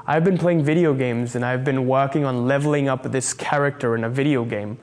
I've been playing video games and I've been working on leveling up this character in a video game.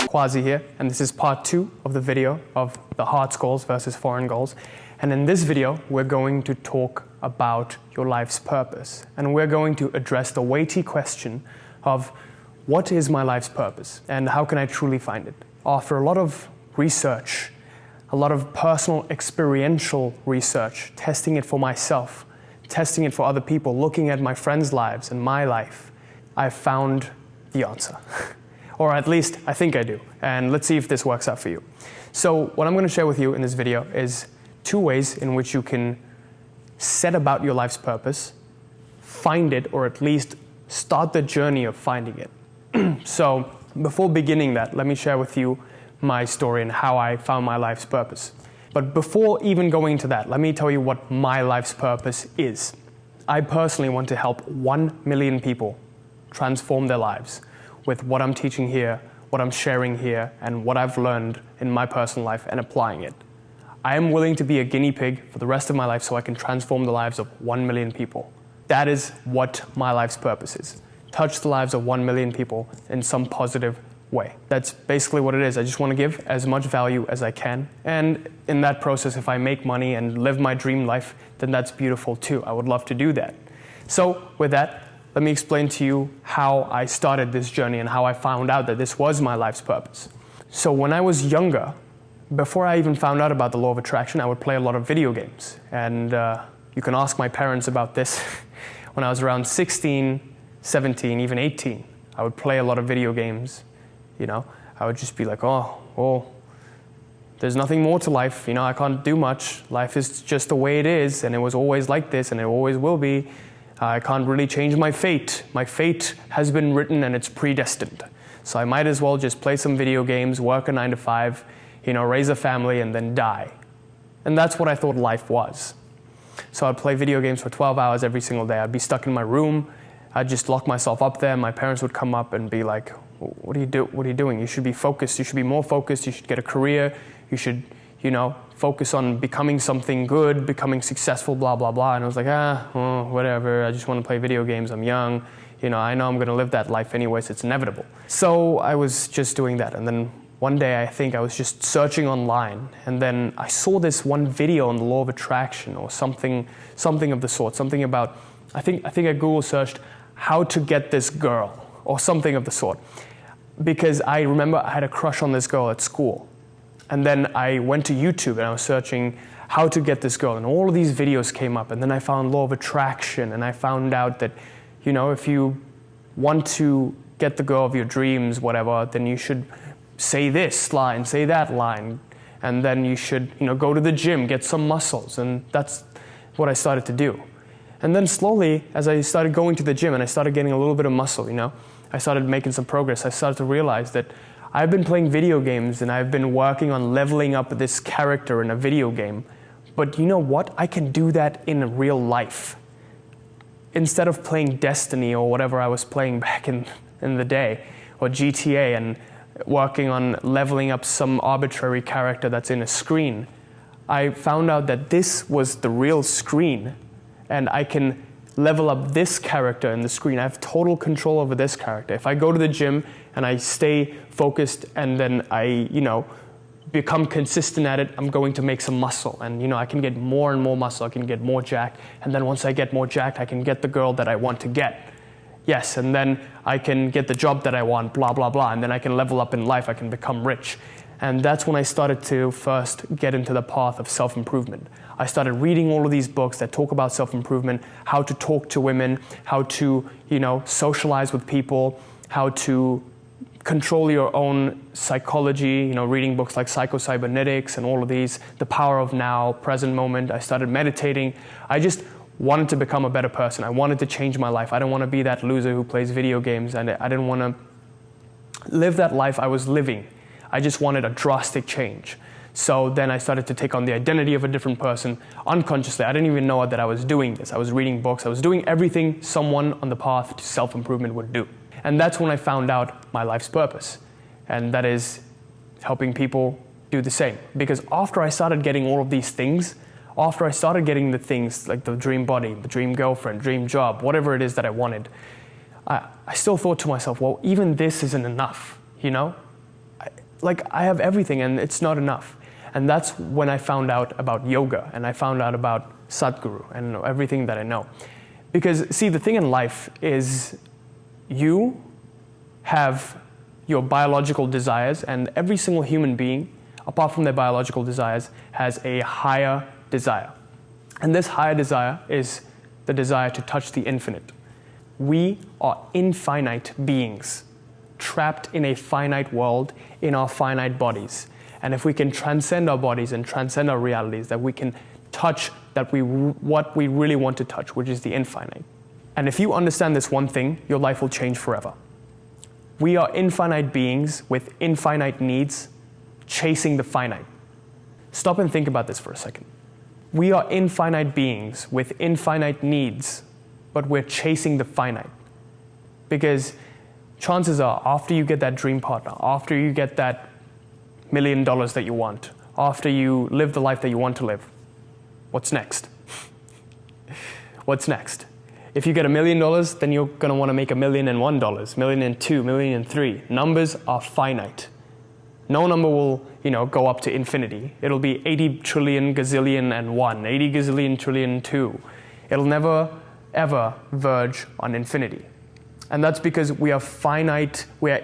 Quazi here, and this is part 2 of the video of the heart's goals versus foreign goals. And in this video, we're going to talk about your life's purpose. And we're going to address the weighty question of what is my life's purpose and how can I truly find it? After a lot of research, a lot of personal experiential research, testing it for myself, testing it for other people, looking at my friends' lives and my life, I've found the answer. Or at least I think I do. And let's see if this works out for you. So what I'm going to share with you in this video is 2 ways in which you can set about your life's purpose, find it, or at least start the journey of finding it. So before beginning that, let me share with you my story and how I found my life's purpose. But before even going into that, let me tell you what my life's purpose is. I personally want to help 1 million people transform their lives with what I'm teaching here, what I'm sharing here, and what I've learned in my personal life and applying it. I am willing to be a guinea pig for the rest of my life so I can transform the lives of 1 million people. That is what my life's purpose is. Touch the lives of 1 million people in some positive way. That's basically what it is. I just want to give as much value as I can. And in that process, if I make money and live my dream life, then that's beautiful too. I would love to do that. So with that, let me explain to you how I started this journey and how I found out that this was my life's purpose. So when I was younger, before I even found out about the law of attraction, I would play a lot of video games. And you can ask my parents about this. When I was around 16, 17, even 18, I would play a lot of video games. You know, I would just be like, oh, there's nothing more to life. You know, I can't do much. Life is just the way it is, and it was always like this, and it always will be. I can't really change my fate. My fate has been written, and it's predestined. So I might as well just play some video games, work a 9 to 5, you know, raise a family, and then die. And that's what I thought life was. So I'd play video games for 12 hours every single day. I'd be stuck in my room. I'd just lock myself up there. My parents would come up and be like, what are you doing? You should be focused. You should be more focused. You should get a career. You should, you know, focus on becoming something good, becoming successful, blah, blah, blah. And I was like, whatever. I just want to play video games. I'm young. You know, I know I'm going to live that life anyways. It's inevitable. So I was just doing that. And then one day, I think I was just searching online. And then I saw this one video on the law of attraction or something of the sort. Something about, I think I Google searched how to get this girl or something of the sort. Because I remember I had a crush on this girl at school. And then I went to YouTube and I was searching how to get this girl. And all of these videos came up. And then I found law of attraction. And I found out that, you know, if you want to get the girl of your dreams, whatever, then you should say this line, say that line. And then you should, you know, go to the gym, get some muscles. And that's what I started to do. And then slowly, as I started going to the gym and I started getting a little bit of muscle, you know, I started making some progress. I started to realize that I've been playing video games and I've been working on leveling up this character in a video game. But you know what? I can do that in real life. Instead of playing Destiny or whatever I was playing back in the day, or GTA, and working on leveling up some arbitrary character that's in a screen, I found out that this was the real screen. And I can level up this character in the screen. I have total control over this character. If I go to the gym and I stay focused and then I, you know, become consistent at it, I'm going to make some muscle. And, you know, I can get more and more muscle. I can get more jacked. And then once I get more jacked, I can get the girl that I want to get. Yes, and then I can get the job that I want, blah, blah, blah. And then I can level up in life. I can become rich. And that's when I started to first get into the path of self-improvement. I started reading all of these books that talk about self-improvement, how to talk to women, how to, you know, socialize with people, how to control your own psychology, you know, reading books like Psycho-Cybernetics and all of these, The Power of Now, Present Moment. I started meditating. I just wanted to become a better person. I wanted to change my life. I didn't want to be that loser who plays video games, and I didn't want to live that life I was living. I just wanted a drastic change. So then I started to take on the identity of a different person unconsciously. I didn't even know that I was doing this. I was reading books. I was doing everything someone on the path to self-improvement would do. And that's when I found out my life's purpose. And that is helping people do the same. Because after I started getting all of these things, After I started getting the things like the dream body, the dream girlfriend, dream job, whatever it is that I wanted, I still thought to myself, well, even this isn't enough, you know? I have everything and it's not enough. And that's when I found out about yoga and I found out about Sadhguru and everything that I know. Because see, the thing in life is you have your biological desires, and every single human being, apart from their biological desires, has a higher desire. And this higher desire is the desire to touch the infinite. We are infinite beings, trapped in a finite world in our finite bodies. And if we can transcend our bodies and transcend our realities, that we can touch what we really want to touch, which is the infinite. And if you understand this one thing, your life will change forever. We are infinite beings with infinite needs, chasing the finite. Stop and think about this for a second. We are infinite beings with infinite needs, but we're chasing the finite. Because chances are, after you get that dream partner, after you get that $1 million that you want, after you live the life that you want to live, what's next? What's next? If you get $1 million, then you're going to want to make $1,001, $1,002, $1,003. Numbers are finite. No number will, go up to infinity. It'll be 80 trillion gazillion and 1, 80 gazillion trillion 2. It'll never, ever verge on infinity. And that's because we are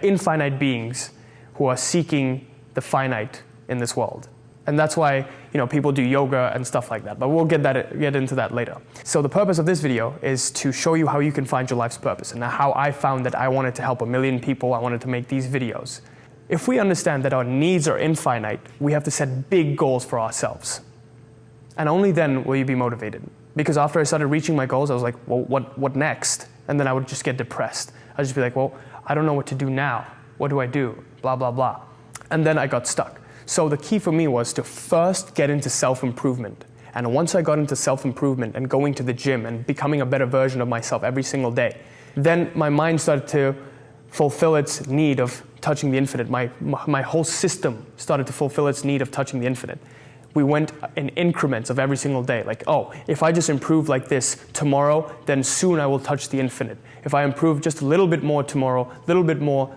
infinite beings who are seeking the finite in this world. And that's why, people do yoga and stuff like that. But we'll get into that later. So the purpose of this video is to show you how you can find your life's purpose and how I found that I wanted to help 1 million people. I wanted to make these videos. If we understand that our needs are infinite, we have to set big goals for ourselves. And only then will you be motivated. Because after I started reaching my goals, I was like, well, what next? And then I would just get depressed. I'd just be like, well, I don't know what to do now. What do I do? Blah, blah, blah. And then I got stuck. So the key for me was to first get into self-improvement. And once I got into self-improvement and going to the gym and becoming a better version of myself every single day, then my mind started to fulfill its need of touching the infinite. My whole system started to fulfill its need of touching the infinite. We went in increments of every single day. Like, oh, if I just improve like this tomorrow, then soon I will touch the infinite. If I improve just a little bit more tomorrow, little bit more,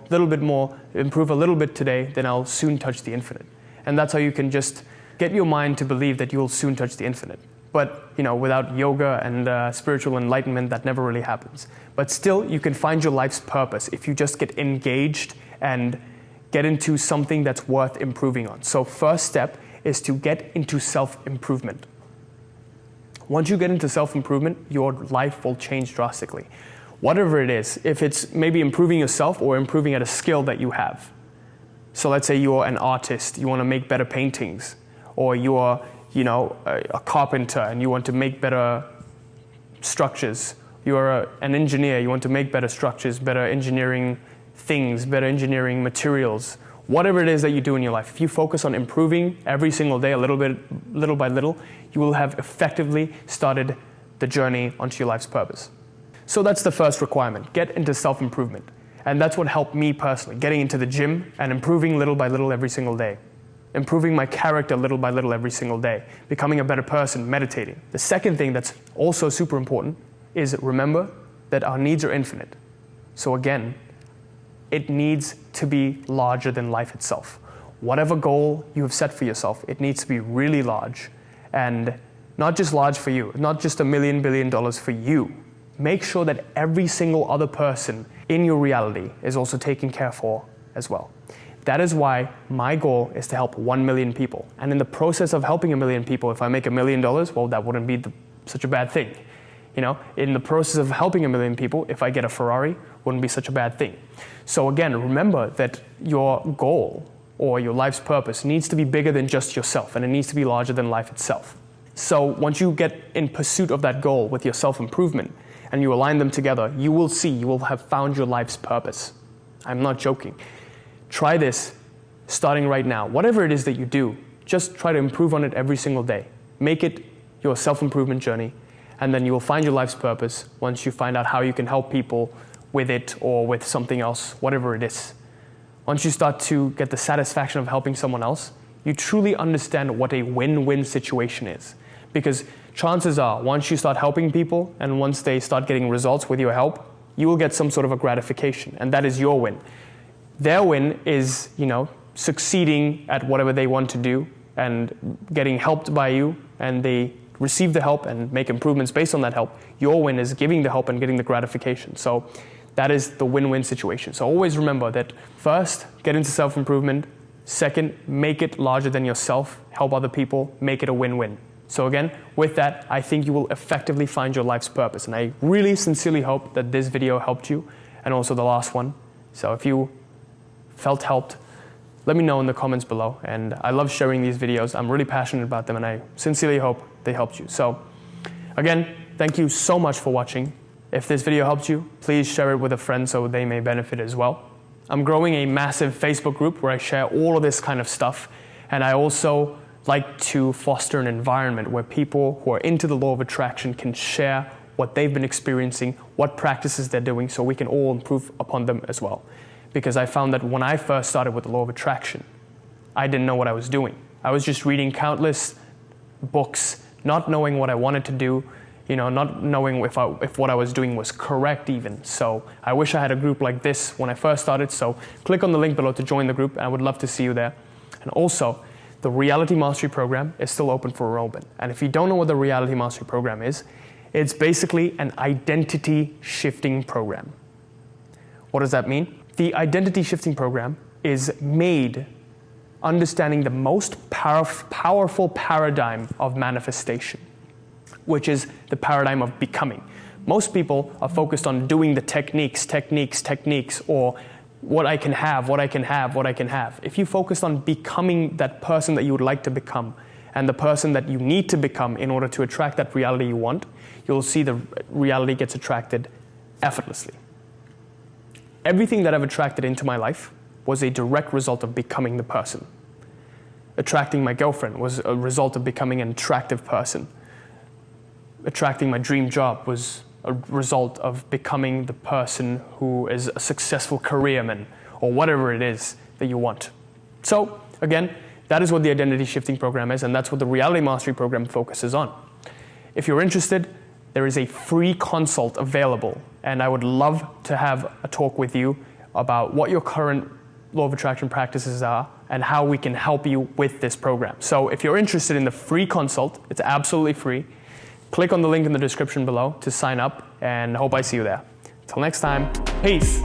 improve a little bit today, then I'll soon touch the infinite. And that's how you can just get your mind to believe that you will soon touch the infinite. But, without yoga and spiritual enlightenment, that never really happens. But still, you can find your life's purpose if you just get engaged and get into something that's worth improving on. So first step is to get into self-improvement. Once you get into self-improvement, your life will change drastically. Whatever it is, if it's maybe improving yourself or improving at a skill that you have. So let's say you're an artist, you want to make better paintings, or you're, a carpenter and you want to make better structures. You're an engineer, you want to make better structures, better engineering things, better engineering materials. Whatever it is that you do in your life, if you focus on improving every single day, little by little, you will have effectively started the journey onto your life's purpose. So that's the first requirement, get into self-improvement. And that's what helped me personally, getting into the gym and improving little by little every single day. Improving my character little by little every single day. Becoming a better person, meditating. The second thing that's also super important is remember that our needs are infinite. So again, it needs to be larger than life itself. Whatever goal you have set for yourself, it needs to be really large. And not just large for you, not just $1 billion for you. Make sure that every single other person in your reality is also taken care for as well. That is why my goal is to help 1 million people. And in the process of helping 1 million people, if I make $1 million, well, that wouldn't be such a bad thing. In the process of helping 1 million people, if I get a Ferrari, wouldn't be such a bad thing. So again, remember that your goal or your life's purpose needs to be bigger than just yourself, and it needs to be larger than life itself. So once you get in pursuit of that goal with your self-improvement, and you align them together, you will have found your life's purpose. I'm not joking. Try this starting right now. Whatever it is that you do, just try to improve on it every single day. Make it your self-improvement journey, and then you will find your life's purpose once you find out how you can help people with it or with something else, whatever it is. Once you start to get the satisfaction of helping someone else, you truly understand what a win-win situation is. Because chances are, once you start helping people and once they start getting results with your help, you will get some sort of a gratification, and that is your win. Their win is, succeeding at whatever they want to do and getting helped by you, and they receive the help and make improvements based on that help. Your win is giving the help and getting the gratification. So that is the win-win situation. So always remember that first, get into self-improvement. Second, make it larger than yourself. Help other people. Make it a win-win. So again, with that, I think you will effectively find your life's purpose. And I really sincerely hope that this video helped you, and also the last one. So if you felt helped, let me know in the comments below. And I love sharing these videos. I'm really passionate about them, and I sincerely hope they helped you. So again, thank you so much for watching. If this video helped you, please share it with a friend so they may benefit as well. I'm growing a massive Facebook group where I share all of this kind of stuff. And I also like to foster an environment where people who are into the law of attraction can share what they've been experiencing, what practices they're doing, so we can all improve upon them as well. Because I found that when I first started with the law of attraction, I didn't know what I was doing. I was just reading countless books, not knowing what I wanted to do, not knowing if what I was doing was correct even. So I wish I had a group like this when I first started. So click on the link below to join the group, and I would love to see you there. And also, the Reality Mastery Program is still open for enrollment. And if you don't know what the Reality Mastery Program is, it's basically an identity shifting program. What does that mean? The identity shifting program is made understanding the most powerful paradigm of manifestation, which is the paradigm of becoming. Most people are focused on doing the techniques, or what I can have. If you focus on becoming that person that you would like to become and the person that you need to become in order to attract that reality you want, you'll see the reality gets attracted effortlessly. Everything that I've attracted into my life was a direct result of becoming the person. Attracting my girlfriend was a result of becoming an attractive person. Attracting my dream job was a result of becoming the person who is a successful careerman, or whatever it is that you want. So again, that is what the identity shifting program is, and that's what the Reality Mastery Program focuses on. If you're interested, there is a free consult available, and I would love to have a talk with you about what your current law of attraction practices are and how we can help you with this program. So if you're interested in the free consult, it's absolutely free. Click on the link in the description below to sign up, and hope I see you there. Till next time, peace.